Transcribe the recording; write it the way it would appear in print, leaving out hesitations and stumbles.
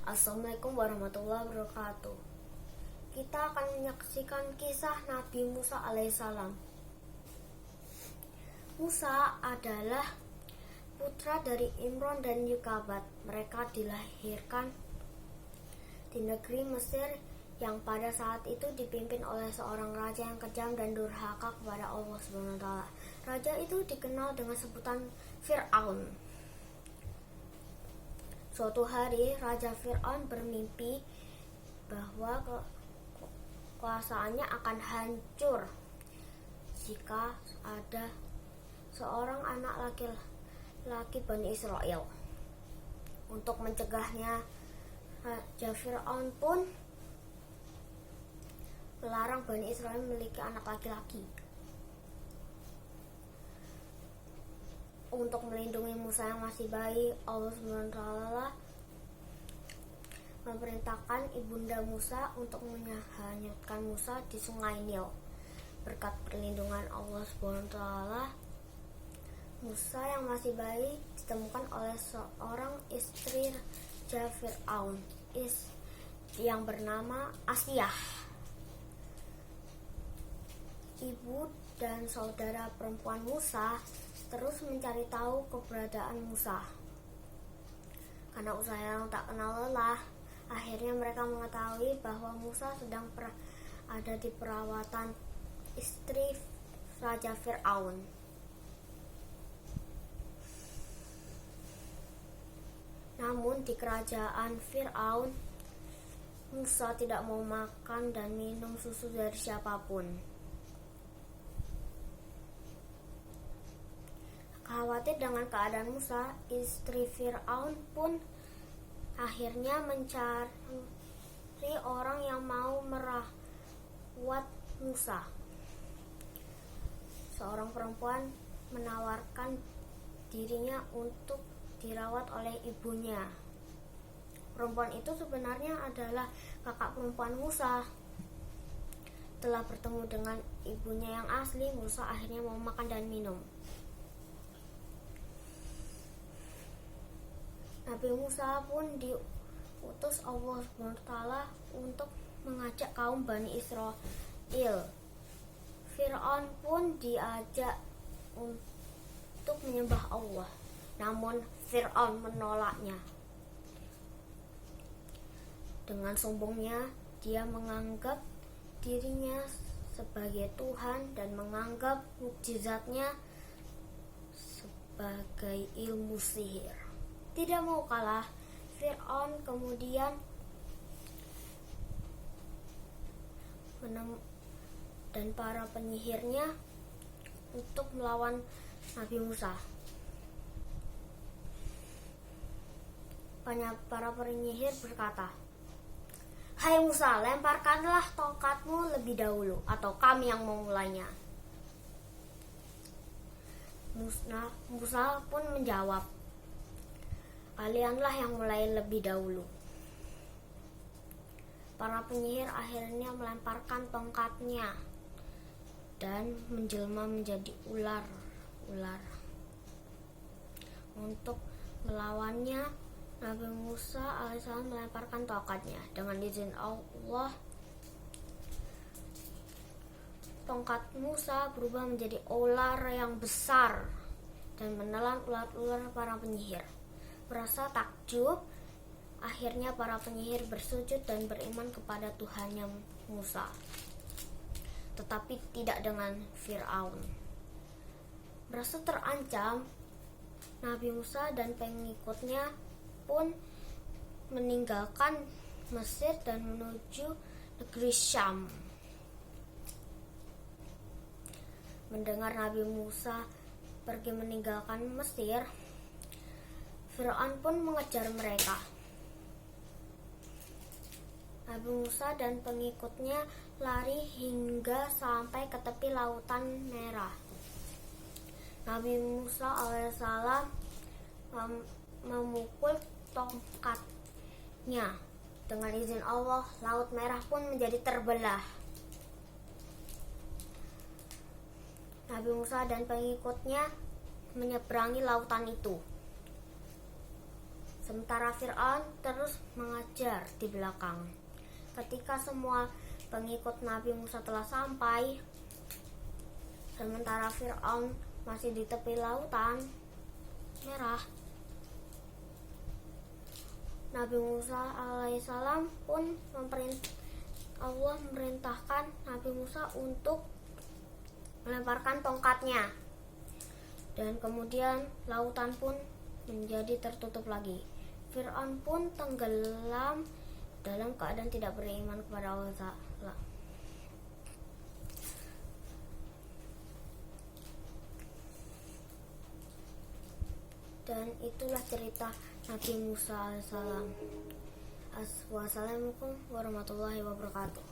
Assalamualaikum warahmatullahi wabarakatuh. Kita akan menyaksikan kisah Nabi Musa alaihissalam. Musa adalah putra dari Imron dan Yukabat. Mereka dilahirkan di negeri Mesir yang pada saat itu dipimpin oleh seorang raja yang kejam dan durhaka kepada Allah SWT. Raja itu dikenal dengan sebutan Fir'aun. Suatu hari Raja Fir'aun bermimpi bahwa kekuasaannya akan hancur jika ada seorang anak laki-laki Bani Israel. Untuk mencegahnya, Raja Fir'aun pun melarang Bani Israel memiliki anak laki-laki. Untuk melindungi Musa yang masih bayi, Allah SWT memerintahkan ibunda Musa untuk menghanyutkan Musa di sungai Nil. Berkat perlindungan Allah SWT, Musa yang masih bayi ditemukan oleh seorang istri Raja Fir'aun yang bernama Asiyah. Ibu dan saudara perempuan Musa terus mencari tahu keberadaan Musa. Karena usaha yang tak kenal lelah, akhirnya mereka mengetahui bahwa Musa sedang ada di perawatan istri Raja Fir'aun. Namun di kerajaan Fir'aun, Musa tidak mau makan dan minum susu dari siapapun. Khawatir dengan keadaan Musa, istri Fir'aun pun akhirnya mencari orang yang mau merawat Musa. Seorang perempuan menawarkan dirinya untuk dirawat oleh ibunya. Perempuan itu sebenarnya adalah kakak perempuan Musa. Setelah bertemu dengan ibunya yang asli, Musa akhirnya mau makan dan minum. Nabi Musa pun diutus Allah SWT untuk mengajak kaum Bani Israel. Fir'aun pun diajak untuk menyembah Allah. Namun Fir'aun menolaknya. Dengan sombongnya, dia menganggap dirinya sebagai Tuhan dan menganggap mukjizatnya sebagai ilmu sihir. Tidak mau kalah, Fir'aun kemudian dan para penyihirnya untuk melawan Nabi Musa. Para penyihir berkata, "Hai Musa, lemparkanlah tongkatmu lebih dahulu, atau kami yang memulainya." Musa pun menjawab, "Kalianlah yang mulai lebih dahulu." Para penyihir akhirnya melemparkan tongkatnya dan menjelma menjadi ular. Untuk melawannya, Nabi Musa alaihissalam melemparkan tongkatnya. Dengan izin Allah, tongkat Musa berubah menjadi ular yang besar dan menelan ular-ular para penyihir. Merasa takjub, akhirnya para penyihir bersujud dan beriman kepada Tuhannya Musa, tetapi tidak dengan Fir'aun. Merasa terancam, Nabi Musa dan pengikutnya pun meninggalkan Mesir dan menuju negeri Syam. Mendengar Nabi Musa pergi meninggalkan Mesir, Fir'aun pun mengejar mereka. Nabi Musa dan pengikutnya lari hingga sampai ke tepi Lautan Merah. Nabi Musa alaihissalam memukul tongkatnya. Dengan izin Allah, Laut Merah pun menjadi terbelah. Nabi Musa dan pengikutnya menyeberangi lautan itu. Sementara Fir'aun terus mengajar di belakang. Ketika semua pengikut Nabi Musa telah sampai, sementara Fir'aun masih di tepi lautan merah, Nabi Musa alaihissalam pun Allah memerintahkan Nabi Musa untuk melemparkan tongkatnya, dan kemudian lautan pun menjadi tertutup lagi. Fir'aun pun tenggelam dalam keadaan tidak beriman kepada Allah Ta'ala. Dan itulah cerita Nabi Musa alaihissalam. Wassalamualaikum warahmatullahi wabarakatuh.